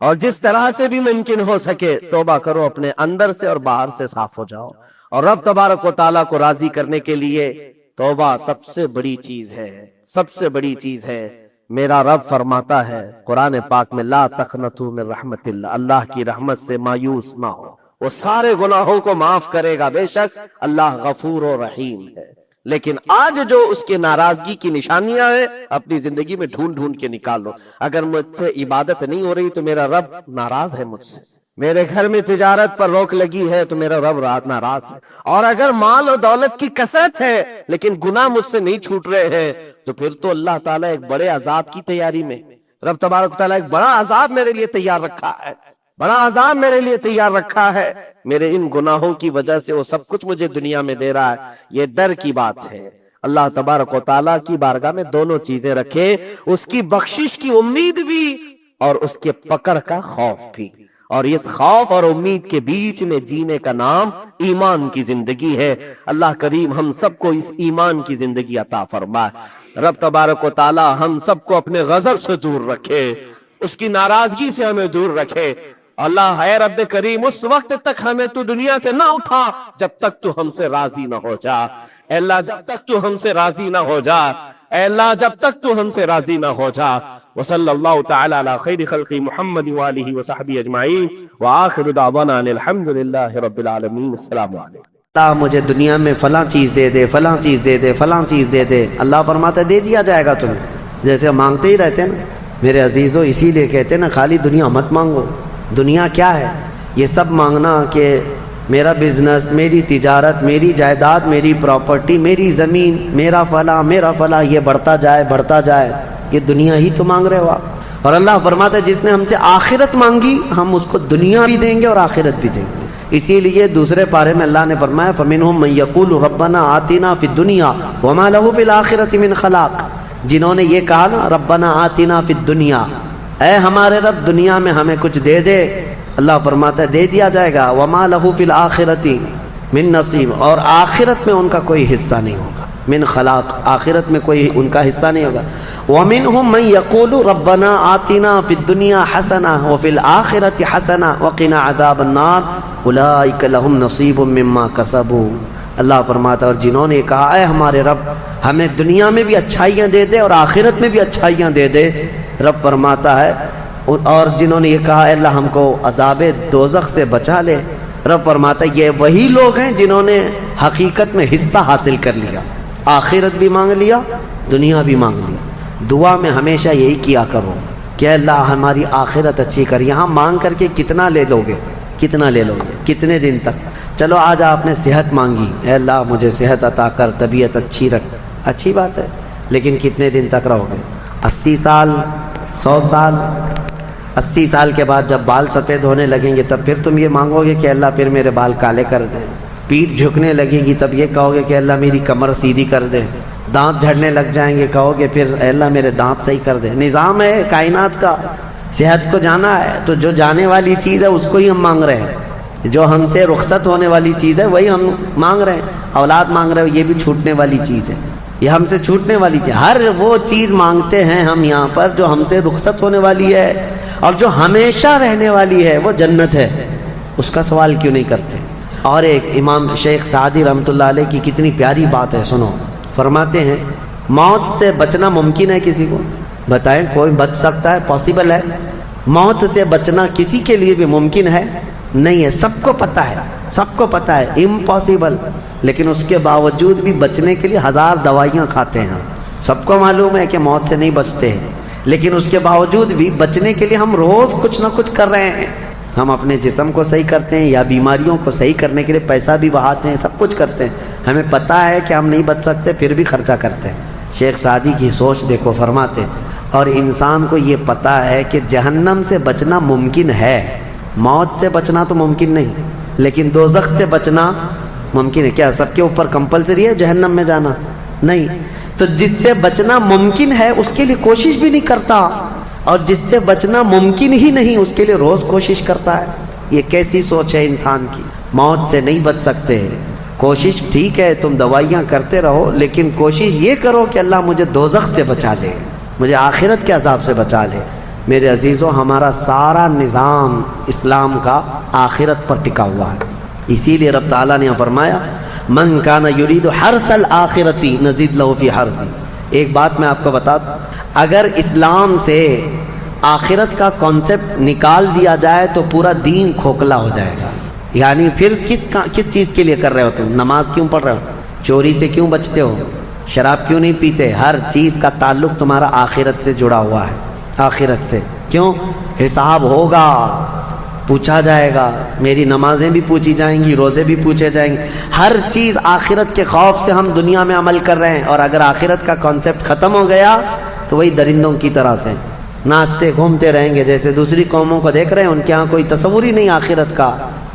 اور جس طرح سے بھی ممکن ہو سکے توبہ کرو، اپنے اندر سے اور باہر سے صاف ہو جاؤ، اور رب تبارک و تعالیٰ کو راضی کرنے کے لیے توبہ سب سے بڑی چیز ہے، سب سے بڑی چیز ہے۔ میرا رب فرماتا ہے قرآن پاک میں، لا تقنطوا من رحمت اللہ، اللہ کی رحمت سے مایوس نہ ہو، وہ سارے گناہوں کو معاف کرے گا، بے شک اللہ غفور و رحیم ہے۔ لیکن آج جو اس کے ناراضگی کی نشانیاں ہیں اپنی زندگی میں ڈھونڈ ڈھونڈ کے نکال لو۔ اگر مجھ سے عبادت نہیں ہو رہی تو میرا رب ناراض ہے مجھ سے، میرے گھر میں تجارت پر روک لگی ہے تو میرا رب ناراض ہے، اور اگر مال و دولت کی کثرت ہے لیکن گناہ مجھ سے نہیں چھوٹ رہے ہیں تو پھر تو اللہ تعالیٰ ایک بڑے عذاب کی تیاری میں، رب تبارک و تعالیٰ ایک بڑا عذاب میرے لیے تیار رکھا ہے، بڑا عذاب میرے لیے تیار رکھا ہے، میرے ان گناہوں کی وجہ سے وہ سب کچھ مجھے دنیا میں دے رہا ہے۔ یہ ڈر کی بات ہے، اللہ تبارک و تعالیٰ کی بارگاہ میں دونوں چیزیں رکھے، اس کی بخشش کی امید بھی اور اس کے پکڑ کا خوف بھی، اور اس خوف اور امید کے بیچ میں جینے کا نام ایمان کی زندگی ہے۔ اللہ کریم ہم سب کو اس ایمان کی زندگی عطا فرمائے۔ رب تبارک و تعالی ہم سب کو اپنے غضب سے دور رکھے، اس کی ناراضگی سے ہمیں دور رکھے۔ اللہ اے رب کریم اس وقت تک ہمیں تو دنیا سے نہ اٹھا جب تک تو ہم سے راضی نہ ہو جا۔ اے اللہ جب تک تو ہم سے راضی نہ ہو جا، اے اللہ جب تک تو ہم سے راضی نہ ہو جا۔ وصلی اللہ تعالی علی خیر خلق محمد وآلہ وصحبہ اجمعین، وآخر دعوانا الحمدللہ رب العالمین۔ السلام علیکم۔ اللہ مجھے دنیا میں فلاں چیز دے دے، فلاں چیز دے دے، فلاں چیز دے دے، اللہ فرماتا ہے دے دیا جائے گا تمہیں، جیسے مانگتے ہی رہتے ہیں نا میرے عزیزو۔ اسی لیے کہتے ہیں نا خالی دنیا مت مانگو۔ دنیا کیا ہے؟ یہ سب مانگنا کہ میرا بزنس، میری تجارت، میری جائیداد، میری پراپرٹی، میری زمین، میرا فلاں یہ بڑھتا جائے بڑھتا جائے، یہ دنیا ہی تو مانگ رہے ہو آپ۔ اور اللہ فرماتا ہے جس نے ہم سے آخرت مانگی ہم اس کو دنیا بھی دیں گے اور آخرت بھی دیں گے۔ اسی لیے دوسرے پارے میں اللہ نے فرمایا فَمِنْهُمْ مَنْ يَقُولُ رَبَّنَا آتِنَا فِي الدُّنْيَا وَمَا لَهُ فِي الْآخِرَةِ مِنْ خَلَاقٍ، جنہوں نے یہ کہا نا رَبَّنَا آتِنَا فِي الدُّنْيَا، اے ہمارے رب دنیا میں ہمیں کچھ دے دے، اللہ فرماتا ہے دے دیا جائے گا۔ وَمَا لَهُ فِي الْآخِرَةِ مِنْ نَصِيبٍ، اور آخرت میں ان کا کوئی حصہ نہیں ہوگا، من خلاق، آخرت میں کوئی ان کا حصہ نہیں ہوگا۔ وَمِنْهُمْ مَنْ يَقُولُ رَبَّنَا آتِنَا فِي الدُّنْيَا حَسَنَةً وَفِي الْآخِرَةِ حَسَنَةً وَقِنَا عَذَابَ النَّارِ أُولَئِكَ لَهُمْ نَصِيبٌ مِّمَّا كَسَبُوا، اللہ فرماتا ہے اور جنہوں نے کہا اے ہمارے رب ہمیں دنیا میں بھی اچھائیاں دے دے اور آخرت میں بھی اچھائیاں دے دے، رب فرماتا ہے، اور جنہوں نے یہ کہا اے اللہ ہم کو عذاب دوزخ سے بچا لے، رب فرماتا ہے یہ وہی لوگ ہیں جنہوں نے حقیقت میں حصہ حاصل کر لیا، آخرت بھی مانگ لیا، دنیا بھی مانگ لیا۔ دعا میں ہمیشہ یہی کیا کرو کہ اے اللہ ہماری آخرت اچھی کر۔ یہاں مانگ کر کے کتنا لے لو گے، کتنا لے لو گے، کتنے دن تک؟ چلو آج آپ نے صحت مانگی، اے اللہ مجھے صحت عطا کر، طبیعت اچھی رکھ، اچھی بات ہے، لیکن کتنے دن تک رہو گے؟ 80 سال، 100 سال؟ 80 سال کے بعد جب بال سفید ہونے لگیں گے تب پھر تم یہ مانگو گے کہ اللہ پھر میرے بال کالے کر دیں؟ پیٹھ جھکنے لگے گی تب یہ کہو گے کہ اللہ میری کمر سیدھی کر دے؟ دانت جھڑنے لگ جائیں گے کہو گے پھر اے اللہ میرے دانت صحیح کر دے؟ نظام ہے کائنات کا، صحت کو جانا ہے تو جو جانے والی چیز ہے اس کو ہی ہم مانگ رہے ہیں، جو ہم سے رخصت ہونے والی چیز ہے وہی ہم مانگ رہے ہیں۔ اولاد مانگ رہے ہو یہ بھی چھوٹنے والی چیز ہے، یہ ہم سے چھوٹنے والی چیز، ہر وہ چیز مانگتے ہیں ہم یہاں پر جو ہم سے رخصت ہونے والی ہے، اور جو ہمیشہ رہنے والی ہے وہ جنت ہے، اس کا سوال کیوں نہیں کرتے؟ اور ایک امام شیخ سعدی رحمۃ اللہ علیہ کی کتنی پیاری بات ہے، سنو، فرماتے ہیں موت سے بچنا ممکن ہے کسی کو؟ بتائیں کوئی بچ سکتا ہے؟ پاسبل ہے؟ موت سے بچنا کسی کے لیے بھی ممکن ہے؟ نہیں ہے، سب کو پتہ ہے، سب کو پتہ ہے امپاسبل، لیکن اس کے باوجود بھی بچنے کے لیے 1000 دوائیاں کھاتے ہیں ہم، سب کو معلوم ہے کہ موت سے نہیں بچتے ہیں، لیکن اس کے باوجود بھی بچنے کے لیے ہم روز کچھ نہ کچھ کر رہے ہیں۔ ہم اپنے جسم کو صحیح کرتے ہیں یا بیماریوں کو صحیح کرنے کے لیے پیسہ بھی بہاتے ہیں، سب کچھ کرتے ہیں، ہمیں پتہ ہے کہ ہم نہیں بچ سکتے پھر بھی خرچہ کرتے ہیں۔ شیخ سعدی کی سوچ دیکھو، فرماتے اور انسان کو یہ پتہ ہے کہ جہنم سے بچنا ممکن ہے، موت سے بچنا تو ممکن نہیں، لیکن دوزخ سے بچنا ممکن ہے۔ کیا سب کے اوپر کمپلسری ہے جہنم میں جانا؟ نہیں، تو جس سے بچنا ممکن ہے اس کے لیے کوشش بھی نہیں کرتا، اور جس سے بچنا ممکن ہی نہیں اس کے لیے روز کوشش کرتا ہے. یہ کیسی سوچ ہے انسان کی؟ موت سے نہیں بچ سکتے. کوشش ٹھیک ہے تم دوائیاں کرتے رہو، لیکن کوشش یہ کرو کہ اللہ مجھے دوزخ سے بچا لے، مجھے آخرت کے عذاب سے بچا لے. میرے عزیزوں، ہمارا سارا نظام اسلام کا آخرت پر ٹکا ہوا ہے. اسی لیے رب تعالیٰ نے فرمایا من کان یرید حرث الآخرۃ نزید لہ فی حرثہ. ایک بات میں آپ کو بتا دوں، اگر اسلام سے آخرت کا کانسیپٹ نکال دیا جائے تو پورا دین کھوکھلا ہو جائے گا. یعنی پھر کس چیز کے لیے کر رہے ہو تم؟ نماز کیوں پڑھ رہے ہو؟ چوری سے کیوں بچتے ہو؟ شراب کیوں نہیں پیتے؟ ہر چیز کا تعلق تمہارا آخرت سے جڑا ہوا ہے. آخرت سے کیوں؟ حساب ہوگا، پوچھا جائے گا. میری نمازیں بھی پوچھی جائیں گی، روزے بھی پوچھے جائیں گے. ہر چیز آخرت کے خوف سے ہم دنیا میں عمل کر رہے ہیں. اور اگر آخرت کا کانسیپٹ ختم ہو گیا تو وہی درندوں کی طرح سے ناچتے گھومتے رہیں گے. جیسے دوسری قوموں کو دیکھ رہے ہیں، ان کے ہاں کوئی تصور ہی نہیں آخرت کا.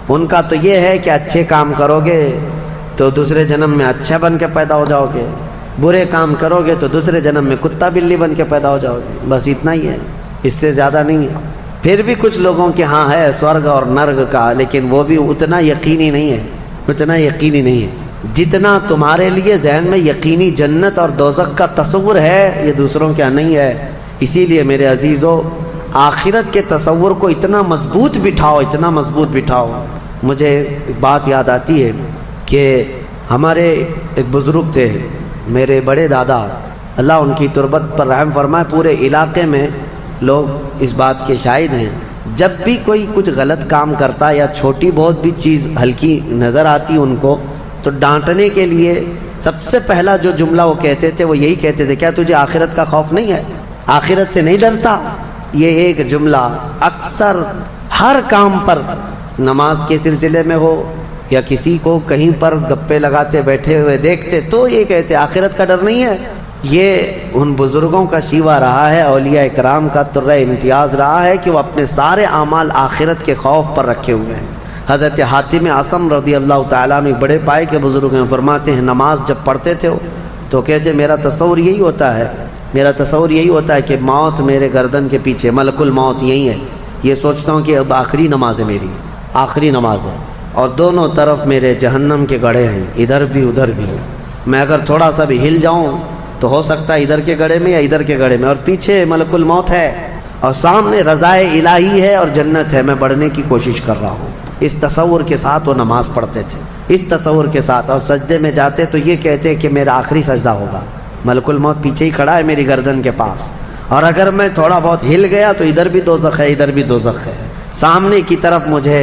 ان کا تو یہ ہے کہ اچھے کام کرو گے تو دوسرے جنم میں اچھا بن کے پیدا ہو جاؤ گے، برے کام کرو گے تو دوسرے جنم میں کتا بلی بن کے پیدا ہو جاؤ گے. بس اتنا ہی ہے، اس سے زیادہ نہیں ہے. پھر بھی کچھ لوگوں کے ہاں ہے سورگ اور نرگ کا، لیکن وہ بھی اتنا یقینی نہیں ہے، اتنا یقینی نہیں ہے جتنا تمہارے لیے ذہن میں یقینی جنت اور دوزخ کا تصور ہے. یہ دوسروں کے ہاں نہیں ہے. اسی لیے میرے عزیزو، آخرت کے تصور کو اتنا مضبوط بٹھاؤ، اتنا مضبوط بٹھاؤ. مجھے ایک بات یاد آتی ہے کہ ہمارے ایک بزرگ تھے، میرے بڑے دادا، اللہ ان کی تربت پر رحم فرمائے. پورے علاقے میں لوگ اس بات کے شاہد ہیں، جب بھی کوئی کچھ غلط کام کرتا یا چھوٹی بہت بھی چیز ہلکی نظر آتی ان کو، تو ڈانٹنے کے لیے سب سے پہلا جو جملہ وہ کہتے تھے وہ یہی کہتے تھے، کیا تجھے آخرت کا خوف نہیں ہے؟ آخرت سے نہیں ڈرتا؟ یہ ایک جملہ اکثر ہر کام پر، نماز کے سلسلے میں ہو یا کسی کو کہیں پر گپے لگاتے بیٹھے ہوئے دیکھتے تو یہ کہتے آخرت کا ڈر نہیں ہے. یہ ان بزرگوں کا شیوا رہا ہے، اولیاء اکرام کا طرح امتیاز رہا ہے کہ وہ اپنے سارے اعمال آخرت کے خوف پر رکھے ہوئے ہیں. حضرت حاتم اعصم رضی اللہ تعالیٰ عنہ بڑے پائے کے بزرگ ہیں، فرماتے ہیں نماز جب پڑھتے تھے تو کہتے میرا تصور یہی ہوتا ہے کہ موت میرے گردن کے پیچھے، ملک الموت یہی ہے. یہ سوچتا ہوں کہ اب آخری نماز ہے، میری آخری نماز ہے، اور دونوں طرف میرے جہنم کے گڑھے ہیں، ادھر بھی ادھر بھی. میں اگر تھوڑا سا بھی ہل جاؤں تو ہو سکتا ہے ادھر کے گڑھے میں یا ادھر کے گڑھے میں، اور پیچھے ملک الموت ہے اور سامنے رضائے الہی ہے اور جنت ہے. میں بڑھنے کی کوشش کر رہا ہوں. اس تصور کے ساتھ وہ نماز پڑھتے تھے، اس تصور کے ساتھ. اور سجدے میں جاتے تو یہ کہتے کہ میرا آخری سجدہ ہوگا، ملک الموت پیچھے ہی کھڑا ہے میری گردن کے پاس، اور اگر میں تھوڑا بہت ہل گیا تو ادھر بھی دوزخ ہے، ادھر بھی دوزخ ہے. سامنے کی طرف مجھے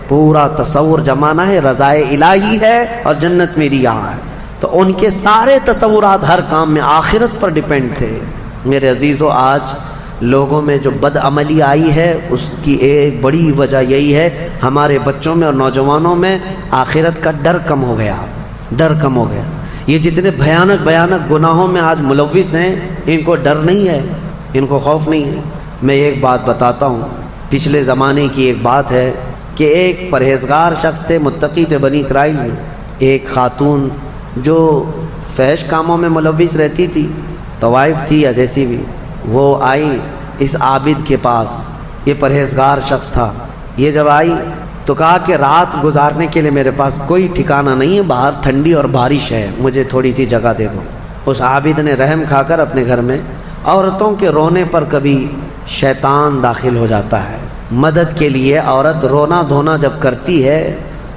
پورا تصور جمانا ہے، رضائے الہی ہے اور جنت میری یہاں ہے. تو ان کے سارے تصورات ہر کام میں آخرت پر ڈیپینڈ تھے. میرے عزیزو، آج لوگوں میں جو بد عملی آئی ہے اس کی ایک بڑی وجہ یہی ہے، ہمارے بچوں میں اور نوجوانوں میں آخرت کا ڈر کم ہو گیا، ڈر کم ہو گیا. یہ جتنے بھیانک گناہوں میں آج ملوث ہیں، ان کو ڈر نہیں ہے، ان کو خوف نہیں ہے. میں ایک بات بتاتا ہوں، پچھلے زمانے کی ایک بات ہے کہ ایک پرہیزگار شخص تھے، متقی تھے بنی اسرائیل میں. ایک خاتون جو فحش کاموں میں ملوث رہتی تھی، طوائف تھی یا جیسی بھی، وہ آئی اس عابد کے پاس. یہ پرہیزگار شخص تھا. یہ جب آئی تو کہا کہ رات گزارنے کے لیے میرے پاس کوئی ٹھکانہ نہیں ہے، باہر ٹھنڈی اور بارش ہے، مجھے تھوڑی سی جگہ دے دو. اس عابد نے رحم کھا کر اپنے گھر میں عورتوں کے رونے پر کبھی شیطان داخل ہو جاتا ہے. مدد کے لیے عورت رونا دھونا جب کرتی ہے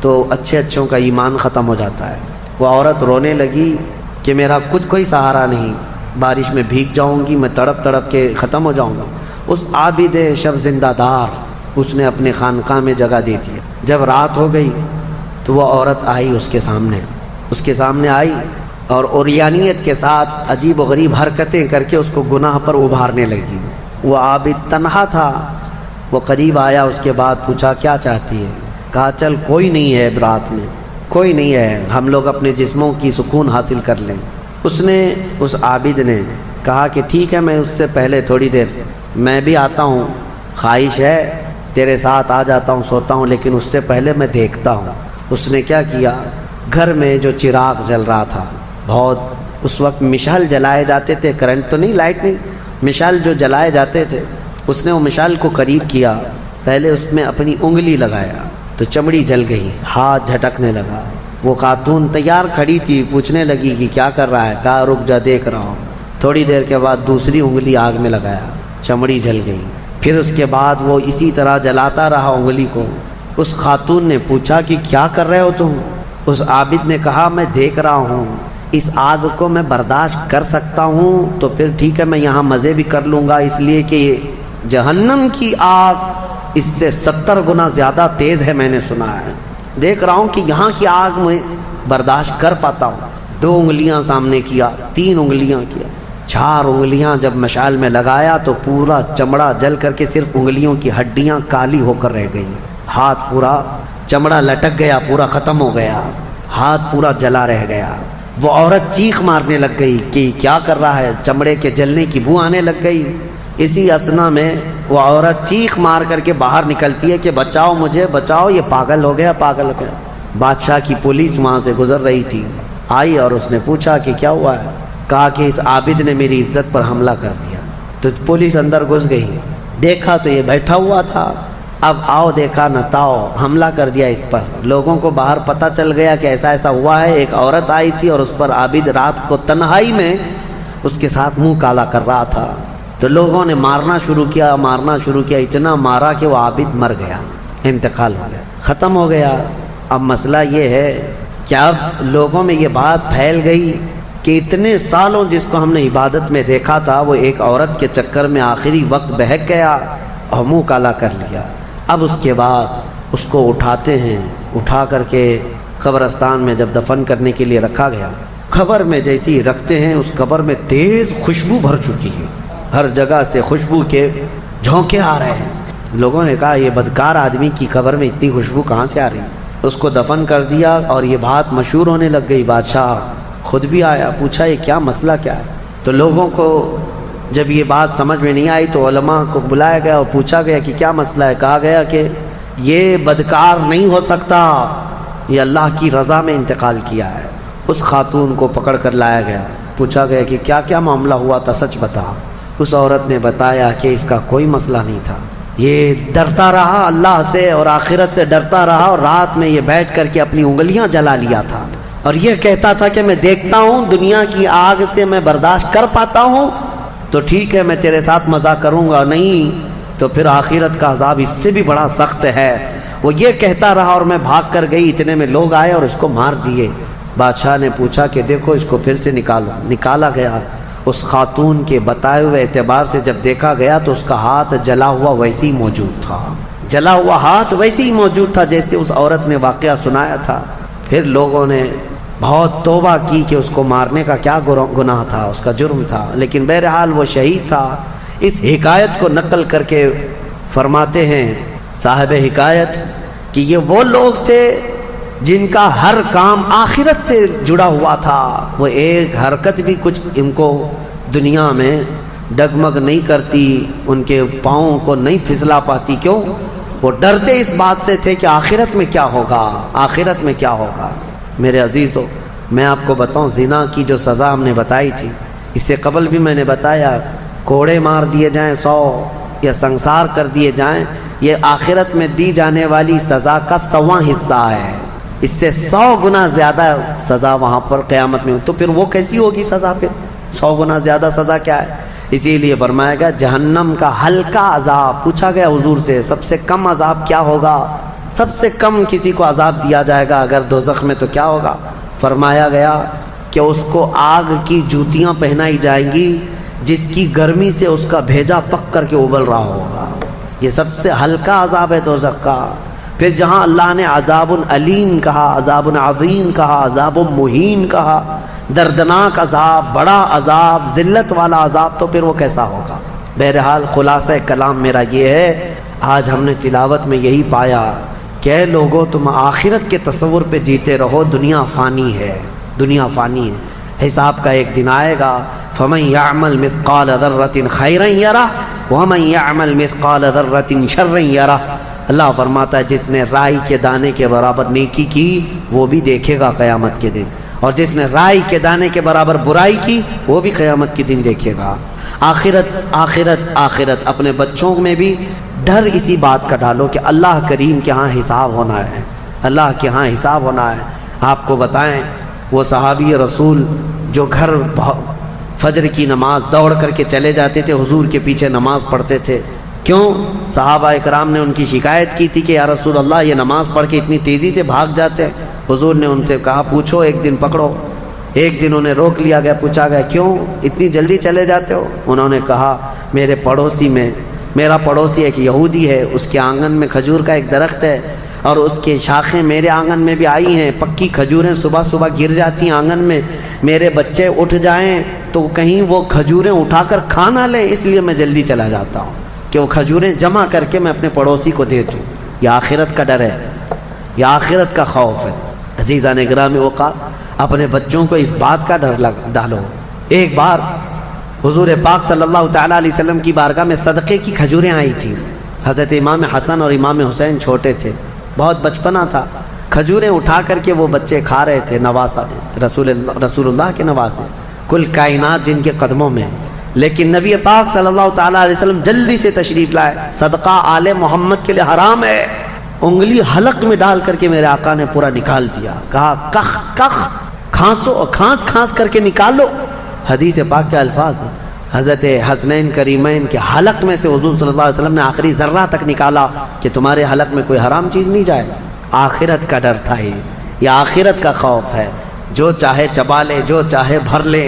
تو اچھوں کا ایمان ختم ہو جاتا ہے. وہ عورت رونے لگی کہ میرا کچھ کوئی سہارا نہیں، بارش میں بھیگ جاؤں گی، میں تڑپ کے ختم ہو جاؤں گا. اس عابد شب زندہ دار اس نے اپنے خانقاہ میں جگہ دی تھی. جب رات ہو گئی تو وہ عورت آئی اس کے سامنے آئی اور اوریانیت کے ساتھ عجیب و غریب حرکتیں کر کے اس کو گناہ پر ابھارنے لگی. وہ عابد تنہا تھا. وہ قریب آیا، اس کے بعد پوچھا کیا چاہتی ہے؟ کہا چل کوئی نہیں ہے رات میں، کوئی نہیں ہے، ہم لوگ اپنے جسموں کی سکون حاصل کر لیں. اس عابد نے کہا کہ ٹھیک ہے، میں اس سے پہلے تھوڑی دیر میں بھی آتا ہوں، خواہش ہے تیرے ساتھ آ جاتا ہوں، سوتا ہوں، لیکن اس سے پہلے میں دیکھتا ہوں. اس نے کیا کیا، گھر میں جو چراغ جل رہا تھا، بہت اس وقت مشعل جلائے جاتے تھے، کرنٹ تو نہیں، لائٹ نہیں، مشعل جو جلائے جاتے تھے، اس نے وہ مشال کو قریب کیا، پہلے اس میں اپنی انگلی لگایا تو چمڑی جل گئی، ہاتھ جھٹکنے لگا۔ وہ خاتون تیار کھڑی تھی، پوچھنے لگی کہ کیا کر رہا ہے؟ کہا رک جا دیکھ رہا ہوں۔ تھوڑی دیر کے بعد دوسری انگلی آگ میں لگایا، چمڑی جل گئی۔ پھر اس کے بعد وہ اسی طرح جلاتا رہا انگلی کو۔ اس خاتون نے پوچھا کہ کیا کر رہے ہو تم؟ اس عابد نے کہا میں دیکھ رہا ہوں، اس آگ کو میں برداشت کر سکتا ہوں تو پھر ٹھیک ہے میں یہاں مزے بھی کر لوں گا، اس لیے کہ جہنم کی آگ اس سے 70 گنا زیادہ تیز ہے، میں نے سنا ہے۔ دیکھ رہا ہوں کہ یہاں کی آگ میں برداشت کر پاتا ہوں۔ 2 انگلیاں سامنے کیا، 3 انگلیاں کیا، 4 انگلیاں جب مشعل میں لگایا تو پورا چمڑا جل کر کے صرف انگلیوں کی ہڈیاں کالی ہو کر رہ گئی۔ ہاتھ پورا چمڑا لٹک گیا، پورا ختم ہو گیا، ہاتھ پورا جلا رہ گیا۔ وہ عورت چیخ مارنے لگ گئی کہ کیا کر رہا ہے، چمڑے کے جلنے کی بو آنے لگ گئی۔ اسی اثنا میں وہ عورت چیخ مار کر کے باہر نکلتی ہے کہ بچاؤ مجھے، بچاؤ، یہ پاگل ہو گیا، پاگل ہو گیا۔ بادشاہ کی پولیس وہاں سے گزر رہی تھی، آئی اور اس نے پوچھا کہ کیا ہوا ہے؟ کہا کہ اس عابد نے میری عزت پر حملہ کر دیا۔ تو پولیس اندر گھس گئی، دیکھا تو یہ بیٹھا ہوا تھا، اب آؤ دیکھا نہ تاؤ، حملہ کر دیا اس پر۔ لوگوں کو باہر پتہ چل گیا کہ ایسا ایسا ہوا ہے، ایک عورت آئی تھی اور اس پر عابد رات کو تنہائی میں اس کے ساتھ منہ کالا کر رہا تھا۔ تو لوگوں نے مارنا شروع کیا، اتنا مارا کہ وہ عابد مر گیا، انتقال ہو گیا، ختم ہو گیا۔ اب مسئلہ یہ ہے کہ اب لوگوں میں یہ بات پھیل گئی کہ اتنے سالوں جس کو ہم نے عبادت میں دیکھا تھا وہ ایک عورت کے چکر میں آخری وقت بہک گیا اور منہ کالا کر لیا۔ اب اس کے بعد اس کو اٹھاتے ہیں، اٹھا کر کے قبرستان میں جب دفن کرنے کے لیے رکھا گیا، قبر میں جیسے ہی رکھتے ہیں اس قبر میں تیز خوشبو بھر چکی ہے، ہر جگہ سے خوشبو کے جھونکے آ رہے ہیں۔ لوگوں نے کہا یہ بدکار آدمی کی قبر میں اتنی خوشبو کہاں سے آ رہی؟ اس کو دفن کر دیا اور یہ بات مشہور ہونے لگ گئی۔ بادشاہ خود بھی آیا، پوچھا یہ کیا مسئلہ کیا ہے؟ تو لوگوں کو جب یہ بات سمجھ میں نہیں آئی تو علماء کو بلایا گیا اور پوچھا گیا کہ کیا مسئلہ ہے؟ کہا گیا کہ یہ بدکار نہیں ہو سکتا، یہ اللہ کی رضا میں انتقال کیا ہے۔ اس خاتون کو پکڑ کر لایا گیا، پوچھا گیا کہ کیا کیا معاملہ ہوا تھا، سچ بتا۔ اس عورت نے بتایا کہ اس کا کوئی مسئلہ نہیں تھا، یہ ڈرتا رہا اللہ سے اور آخرت سے ڈرتا رہا، اور رات میں یہ بیٹھ کر کے اپنی انگلیاں جلا لیا تھا اور یہ کہتا تھا کہ میں دیکھتا ہوں دنیا کی آگ سے میں برداشت کر پاتا ہوں تو ٹھیک ہے میں تیرے ساتھ مزہ کروں گا، نہیں تو پھر آخرت کا عذاب اس سے بھی بڑا سخت ہے۔ وہ یہ کہتا رہا اور میں بھاگ کر گئی، اتنے میں لوگ آئے اور اس کو مار دیے۔ بادشاہ نے پوچھا کہ دیکھو اس کو پھر سے نکالو، نکالا گیا۔ اس خاتون کے بتائے ہوئے اعتبار سے جب دیکھا گیا تو اس کا ہاتھ جلا ہوا ویسے ہی موجود تھا، جلا ہوا ہاتھ ویسے ہی موجود تھا جیسے اس عورت نے واقعہ سنایا تھا۔ پھر لوگوں نے بہت توبہ کی کہ اس کو مارنے کا کیا گناہ تھا، اس کا جرم تھا، لیکن بہرحال وہ شہید تھا۔ اس حکایت کو نقل کر کے فرماتے ہیں صاحب حکایت کہ یہ وہ لوگ تھے جن کا ہر کام آخرت سے جڑا ہوا تھا، وہ ایک حرکت بھی کچھ ان کو دنیا میں ڈگمگ نہیں کرتی، ان کے پاؤں کو نہیں پھسلا پاتی۔ کیوں؟ وہ ڈرتے اس بات سے تھے کہ آخرت میں کیا ہوگا، آخرت میں کیا ہوگا۔ میرے عزیزو، میں آپ کو بتاؤں زنا کی جو سزا ہم نے بتائی تھی، اس سے قبل بھی میں نے بتایا کوڑے مار دیے جائیں 100 یا سنسار کر دیے جائیں، یہ آخرت میں دی جانے والی سزا کا 100واں حصہ ہے، اس سے 100 گنا زیادہ سزا وہاں پر قیامت میں۔ تو پھر وہ کیسی ہوگی سزا؟ پھر 100 گنا زیادہ سزا کیا ہے؟ اسی لیے فرمایا گیا جہنم کا ہلکا عذاب۔ پوچھا گیا حضور سے سب سے کم عذاب کیا ہوگا؟ سب سے کم کسی کو عذاب دیا جائے گا اگر دوزخ میں تو کیا ہوگا؟ فرمایا گیا کہ اس کو آگ کی جوتیاں پہنائی جائیں گی جس کی گرمی سے اس کا بھیجا پک کر کے ابل رہا ہوگا، یہ سب سے ہلکا عذاب ہے دوزخ کا۔ پھر جہاں اللہ نے عذاب علیم کہا، عذاب عظیم کہا، عذاب مہین کہا، دردناک عذاب، بڑا عذاب، ذلت والا عذاب، تو پھر وہ کیسا ہوگا؟ بہرحال خلاصہ کلام میرا یہ ہے، آج ہم نے تلاوت میں یہی پایا کہ اے لوگو تم آخرت کے تصور پہ جیتے رہو، دنیا فانی ہے، دنیا فانی ہے، حساب کا ایک دن آئے گا۔ فَمَن يَعْمَلْ مِثْقَالَ ذَرَّةٍ خَيْرًا يَرَهُ وَمَن يَعْمَلْ مِثْقَالَ ذَرَّةٍ شَرًّا يَرَهُ۔ اللہ فرماتا ہے جس نے رائی کے دانے کے برابر نیکی کی وہ بھی دیکھے گا قیامت کے دن، اور جس نے رائی کے دانے کے برابر برائی کی وہ بھی قیامت کے دن دیکھے گا۔ آخرت آخرت آخرت. اپنے بچوں میں بھی ڈر اسی بات کا ڈالو کہ اللہ کریم کے ہاں حساب ہونا ہے، اللہ کے ہاں حساب ہونا ہے. آپ کو بتائیں وہ صحابی رسول جو گھر فجر کی نماز دوڑ کر کے چلے جاتے تھے، حضور کے پیچھے نماز پڑھتے تھے. کیوں؟ صحابہ اکرام نے ان کی شکایت کی تھی کہ یا رسول اللہ یہ نماز پڑھ کے اتنی تیزی سے بھاگ جاتے ہیں. حضور نے ان سے کہا پوچھو، ایک دن پکڑو. ایک دن انہیں روک لیا گیا، پوچھا گیا کیوں اتنی جلدی چلے جاتے ہو؟ انہوں نے کہا میرا پڑوسی ایک یہودی ہے، اس کے آنگن میں کھجور کا ایک درخت ہے اور اس کے شاخیں میرے آنگن میں بھی آئی ہیں، پکی کھجوریں صبح صبح گر جاتی ہیں آنگن میں. میرے بچے اٹھ جائیں تو کہیں وہ کھجوریں اٹھا کر کھا نہ لیں، اس لیے میں جلدی چلا جاتا ہوں کہ وہ کھجوریں جمع کر کے میں اپنے پڑوسی کو دے دوں. یہ آخرت کا ڈر ہے، یہ آخرت کا خوف ہے. عزیزان گرامی اوقات، اپنے بچوں کو اس بات کا ڈر ڈالو. ایک بار حضور پاک صلی اللہ تعالیٰ علیہ وسلم کی بارگاہ میں صدقے کی کھجوریں آئی تھیں. حضرت امام حسن اور امام حسین چھوٹے تھے، بہت بچپنا تھا. کھجوریں اٹھا کر کے وہ بچے کھا رہے تھے، نواسا رسول اللہ کے نواسے، کل کائنات جن کے قدموں میں. لیکن نبی پاک صلی اللہ تعالیٰ علیہ وسلم جلدی سے تشریف لائے. صدقہ آل محمد کے لیے حرام ہے. انگلی حلق میں ڈال کر کے میرے آقا نے پورا نکال دیا. کہا کخ کخ، کھانسو اور کھانس کر کے نکالو. حدیث پاک کے الفاظ ہیں. حضرت حسنین کریمین کے حلق میں سے حضور صلی اللہ علیہ وسلم نے آخری ذرہ تک نکالا کہ تمہارے حلق میں کوئی حرام چیز نہیں جائے. آخرت کا ڈر تھا یہ آخرت کا خوف ہے. جو چاہے چبا لے، جو چاہے بھر لے.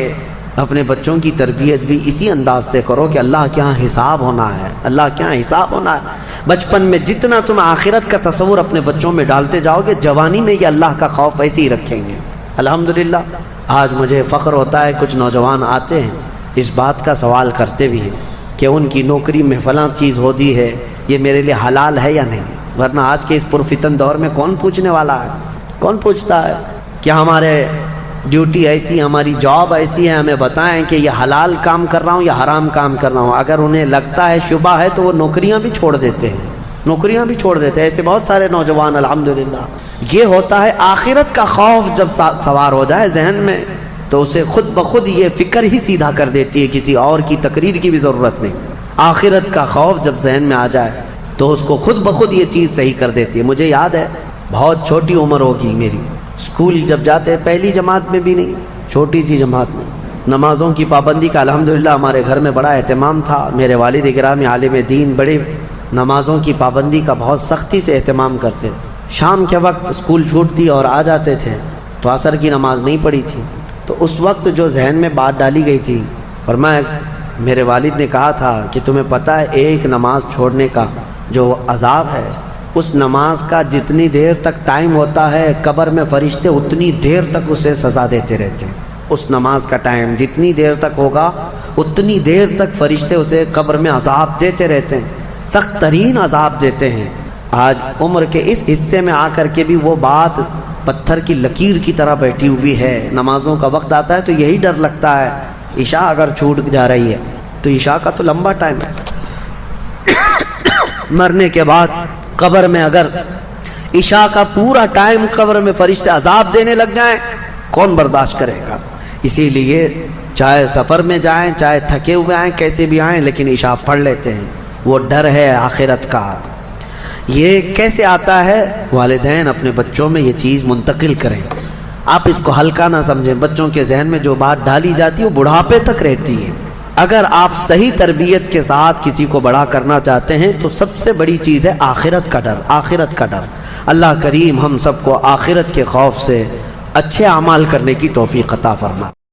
اپنے بچوں کی تربیت بھی اسی انداز سے کرو کہ اللہ کے ہاں حساب ہونا ہے، اللہ کے ہاں حساب ہونا ہے. بچپن میں جتنا تم آخرت کا تصور اپنے بچوں میں ڈالتے جاؤ گے، جوانی میں یہ اللہ کا خوف ایسے ہی رکھیں گے. الحمدللہ آج مجھے فخر ہوتا ہے، کچھ نوجوان آتے ہیں اس بات کا سوال کرتے بھی ہیں کہ ان کی نوکری میں فلاں چیز ہوتی ہے، یہ میرے لیے حلال ہے یا نہیں. ورنہ آج کے اس پرفتن دور میں کون پوچھنے والا ہے؟ کون پوچھتا ہے؟ کیا ہمارے ڈیوٹی ایسی، ہماری جاب ایسی ہے، ہمیں بتائیں کہ یہ حلال کام کر رہا ہوں یا حرام کام کر رہا ہوں. اگر انہیں لگتا ہے شبہ ہے تو وہ نوکریاں بھی چھوڑ دیتے ہیں. ایسے بہت سارے نوجوان الحمدللہ. یہ ہوتا ہے آخرت کا خوف جب سوار ہو جائے ذہن میں تو اسے خود بخود یہ فکر ہی سیدھا کر دیتی ہے، کسی اور کی تقریر کی بھی ضرورت نہیں. آخرت کا خوف جب ذہن میں آ جائے تو اس کو خود بخود یہ چیز صحیح کر دیتی ہے. مجھے یاد ہے، بہت چھوٹی عمر ہوگی میری، اسکول جب جاتے پہلی جماعت میں بھی نہیں، چھوٹی سی جماعت میں، نمازوں کی پابندی کا الحمدللہ ہمارے گھر میں بڑا اہتمام تھا. میرے والد گرامی عالم دین، بڑے نمازوں کی پابندی کا بہت سختی سے اہتمام کرتے. شام کے وقت اسکول چھوٹتی اور آ جاتے تھے تو عصر کی نماز نہیں پڑھی تھی. تو اس وقت جو ذہن میں بات ڈالی گئی تھی، فرمایا میرے والد نے کہا تھا کہ تمہیں پتہ ہے ایک نماز چھوڑنے کا جو عذاب ہے، اس نماز کا جتنی دیر تک ٹائم ہوتا ہے قبر میں فرشتے اتنی دیر تک اسے سزا دیتے رہتے ہیں. اس نماز کا ٹائم جتنی دیر تک ہوگا اتنی دیر تک فرشتے اسے قبر میں عذاب دیتے رہتے ہیں، سخت ترین عذاب دیتے ہیں. آج عمر کے اس حصے میں آ کر کے بھی وہ بات پتھر کی لکیر کی طرح بیٹھی ہوئی ہے. نمازوں کا وقت آتا ہے تو یہی ڈر لگتا ہے، عشاء اگر چھوٹ جا رہی ہے تو عشاء کا تو لمبا ٹائم ہے. مرنے کے بعد قبر میں اگر عشاء کا پورا ٹائم قبر میں فرشتے عذاب دینے لگ جائیں، کون برداشت کرے گا؟ اسی لیے چاہے سفر میں جائیں، چاہے تھکے ہوئے آئیں، کیسے بھی آئیں، لیکن عشاء پڑھ لیتے ہیں. وہ ڈر ہے آخرت کا. یہ کیسے آتا ہے؟ والدین اپنے بچوں میں یہ چیز منتقل کریں. آپ اس کو ہلکا نہ سمجھیں. بچوں کے ذہن میں جو بات ڈالی جاتی ہے وہ بڑھاپے تک رہتی ہے. اگر آپ صحیح تربیت کے ساتھ کسی کو بڑا کرنا چاہتے ہیں تو سب سے بڑی چیز ہے آخرت کا ڈر. آخرت کا ڈر. اللہ کریم ہم سب کو آخرت کے خوف سے اچھے اعمال کرنے کی توفیق عطا فرمائے.